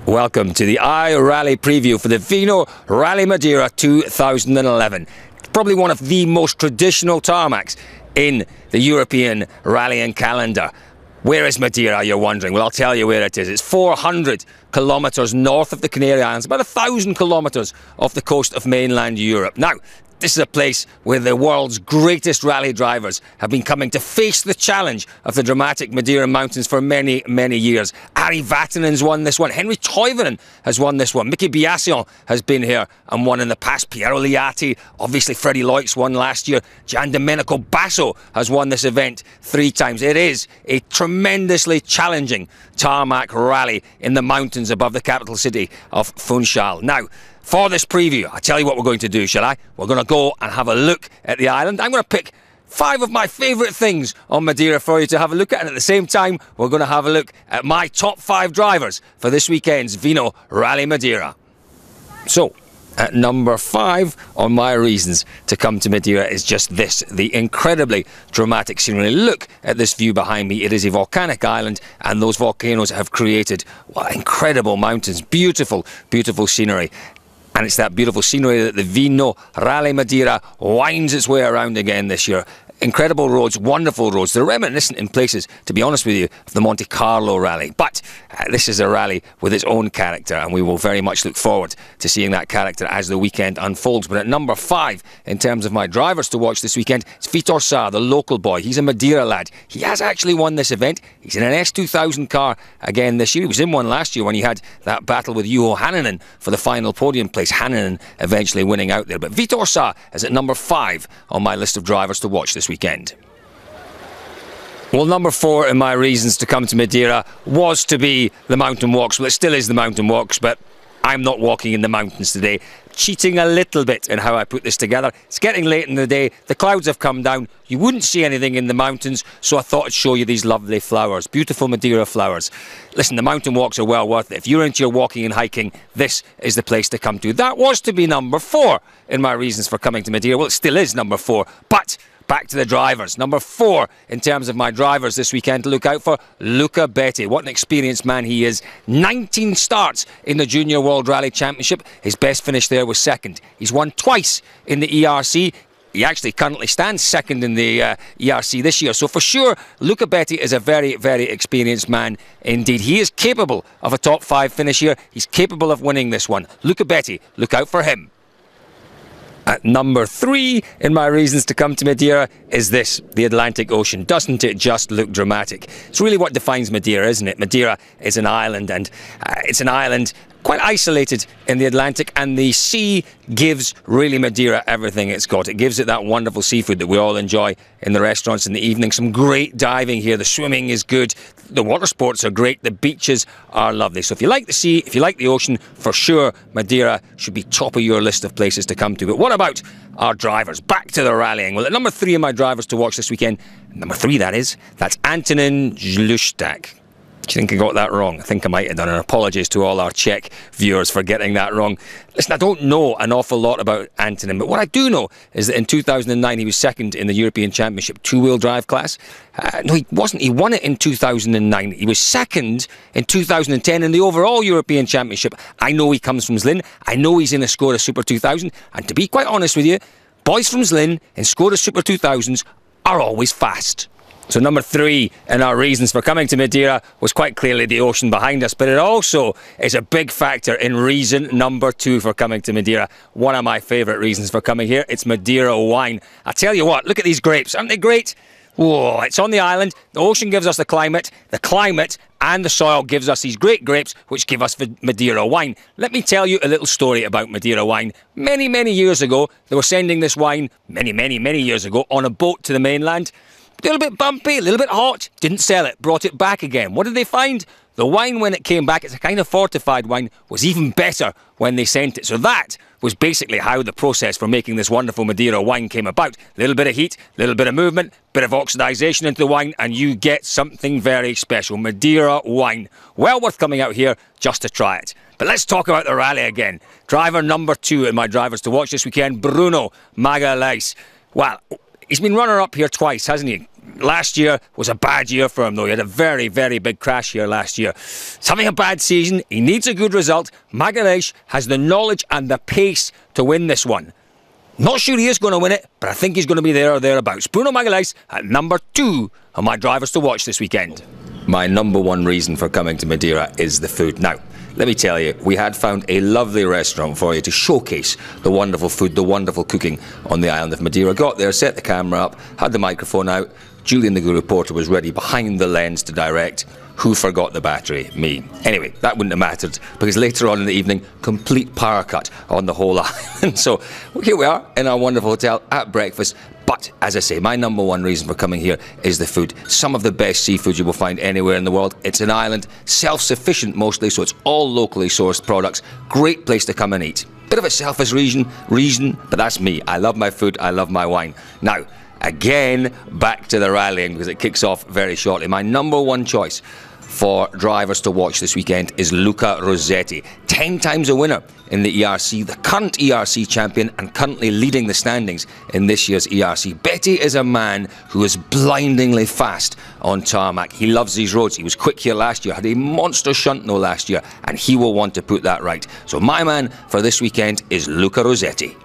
Welcome to the iRally preview for the Vinho Rali Madeira 2011. Probably one of the most traditional tarmacs in the European rallying calendar. Where is Madeira, you're wondering? Well, I'll tell you where it is. It's 400 kilometres north of the Canary Islands, about 1,000 kilometres off the coast of mainland Europe. Now, this is a place where the world's greatest rally drivers have been coming to face the challenge of the dramatic Madeira Mountains for many, many years. Ari Vatanen's won this one. Henri Toivonen has won this one. Mickey Biassion has been here and won in the past. Piero Liatti, obviously Freddie Leutz won last year. Gian Domenico Basso has won this event 3 times. It is a tremendously challenging tarmac rally in the mountains above the capital city of Funchal. Now, for this preview, I'll tell you what we're going to do, shall I? We're going to go and have a look at the island. I'm going to pick 5 of my favourite things on Madeira for you to have a look at, and at the same time, we're going to have a look at my top 5 drivers for this weekend's Vinho Rali Madeira. So, at number 5 on my reasons to come to Madeira is just this, the incredibly dramatic scenery. Look at this view behind me. It is a volcanic island, and those volcanoes have created incredible mountains, beautiful, beautiful scenery. And it's that beautiful scenery that the Vinho Rali Madeira winds its way around again this year. Incredible roads, wonderful roads. They're reminiscent in places, to be honest with you, of the Monte Carlo rally. But this is a rally with its own character, and we will very much look forward to seeing that character as the weekend unfolds. But at number 5, in terms of my drivers to watch this weekend, it's Vitor Sá, the local boy. He's a Madeira lad. He has actually won this event. He's in an S2000 car again this year. He was in one last year when he had that battle with Juho Hänninen for the final podium place. Hänninen eventually winning out there. But Vitor Sá is at number 5 on my list of drivers to watch this weekend. Well, number 4 in my reasons to come to Madeira was to be the mountain walks. Well, it still is the mountain walks, but I'm not walking in the mountains today. Cheating a little bit in how I put this together. It's getting late in the day. The clouds have come down. You wouldn't see anything in the mountains, so I thought I'd show you these lovely flowers. Beautiful Madeira flowers. Listen, the mountain walks are well worth it. If you're into your walking and hiking, this is the place to come to. That was to be number 4 in my reasons for coming to Madeira. Well, it still is number 4, but back to the drivers. Number 4 in terms of my drivers this weekend to look out for, Luca Betti. What an experienced man he is. 19 starts in the Junior World Rally Championship. His best finish there was 2nd. He's won twice in the ERC. He actually currently stands 2nd in the ERC this year. So for sure, Luca Betti is a very, very experienced man indeed. He is capable of a top 5 finish here. He's capable of winning this one. Luca Betti, look out for him. At number 3 in my reasons to come to Madeira is this, the Atlantic Ocean. Doesn't it just look dramatic? It's really what defines Madeira, isn't it? Madeira is an island, and it's an island quite isolated in the Atlantic, and the sea gives really Madeira everything it's got. It gives it that wonderful seafood that we all enjoy in the restaurants in the evening. Some great diving here. The swimming is good. The water sports are great. The beaches are lovely. So if you like the sea, if you like the ocean, for sure Madeira should be top of your list of places to come to. But what about our drivers? Back to the rallying. Well, at number 3 of my drivers to watch this weekend, number 3 that is, that's Antonin Zlusztak. Do you think I got that wrong? I think I might have done, and apologies to all our Czech viewers for getting that wrong. Listen, I don't know an awful lot about Antonin, but what I do know is that in 2009 he was 2nd in the European Championship 2-wheel drive class. No, he wasn't. He won it in 2009. He was 2nd in 2010 in the overall European Championship. I know he comes from Zlin. I know he's in a Skoda Super 2000. And to be quite honest with you, boys from Zlin in Skoda Super 2000s are always fast. So number 3 in our reasons for coming to Madeira was quite clearly the ocean behind us, but it also is a big factor in reason number 2 for coming to Madeira. One of my favourite reasons for coming here, it's Madeira wine. I tell you what, look at these grapes, aren't they great? Whoa, it's on the island, the ocean gives us the climate and the soil gives us these great grapes which give us Madeira wine. Let me tell you a little story about Madeira wine. Many, many years ago, they were sending this wine, many years ago, on a boat to the mainland. A little bit bumpy, a little bit hot, didn't sell it, brought it back again. What did they find? The wine, when it came back, it's a kind of fortified wine, was even better when they sent it. So that was basically how the process for making this wonderful Madeira wine came about. A little bit of heat, a little bit of movement, bit of oxidisation into the wine, and you get something very special. Madeira wine. Well worth coming out here just to try it. But let's talk about the rally again. Driver number 2 in my drivers to watch this weekend, Bruno Magalhães. Well, he's been runner-up here twice, hasn't he? Last year was a bad year for him, though. He had a very, very big crash here last year. He's having a bad season. He needs a good result. Magalhães has the knowledge and the pace to win this one. Not sure he is going to win it, but I think he's going to be there or thereabouts. Bruno Magalhães at number 2 of my drivers to watch this weekend. My number 1 reason for coming to Madeira is the food. Now, let me tell you, we had found a lovely restaurant for you to showcase the wonderful food, the wonderful cooking on the island of Madeira. Got there, set the camera up, had the microphone out. Julian, the good reporter, was ready behind the lens to direct. Who forgot the battery? Me. Anyway, that wouldn't have mattered, because later on in the evening, complete power cut on the whole island. So here we are in our wonderful hotel at breakfast. But, as I say, my number 1 reason for coming here is the food. Some of the best seafood you will find anywhere in the world. It's an island, self-sufficient mostly, so it's all locally sourced products. Great place to come and eat. Bit of a selfish reason, but that's me. I love my food, I love my wine. Now, again, back to the rallying, because it kicks off very shortly. My number 1 choice for drivers to watch this weekend is Luca Rossetti. 10 times a winner in the ERC, the current ERC champion and currently leading the standings in this year's ERC. Betty is a man who is blindingly fast on tarmac. He loves these roads. He was quick here last year, had a monster shunt though last year, and he will want to put that right. So my man for this weekend is Luca Rossetti.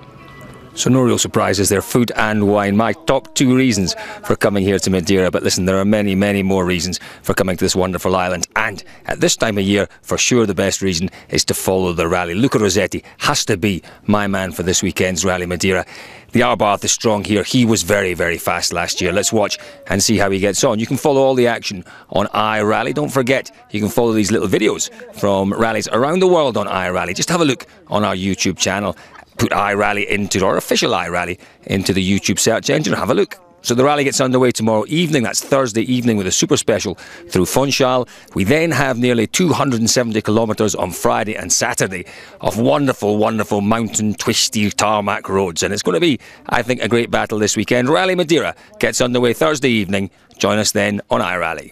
So no real surprises there, food and wine. My top 2 reasons for coming here to Madeira. But listen, there are many, many more reasons for coming to this wonderful island. And at this time of year, for sure the best reason is to follow the rally. Luca Rossetti has to be my man for this weekend's Rally Madeira. The Arbath is strong here. He was very, very fast last year. Let's watch and see how he gets on. You can follow all the action on iRally. Don't forget, you can follow these little videos from rallies around the world on iRally. Just have a look on our YouTube channel. Put iRally into, or official iRally, into the YouTube search engine. Have a look. So the rally gets underway tomorrow evening. That's Thursday evening with a super special through Funchal. We then have nearly 270 kilometres on Friday and Saturday of wonderful, wonderful mountain, twisty tarmac roads. And it's going to be, I think, a great battle this weekend. Rally Madeira gets underway Thursday evening. Join us then on iRally.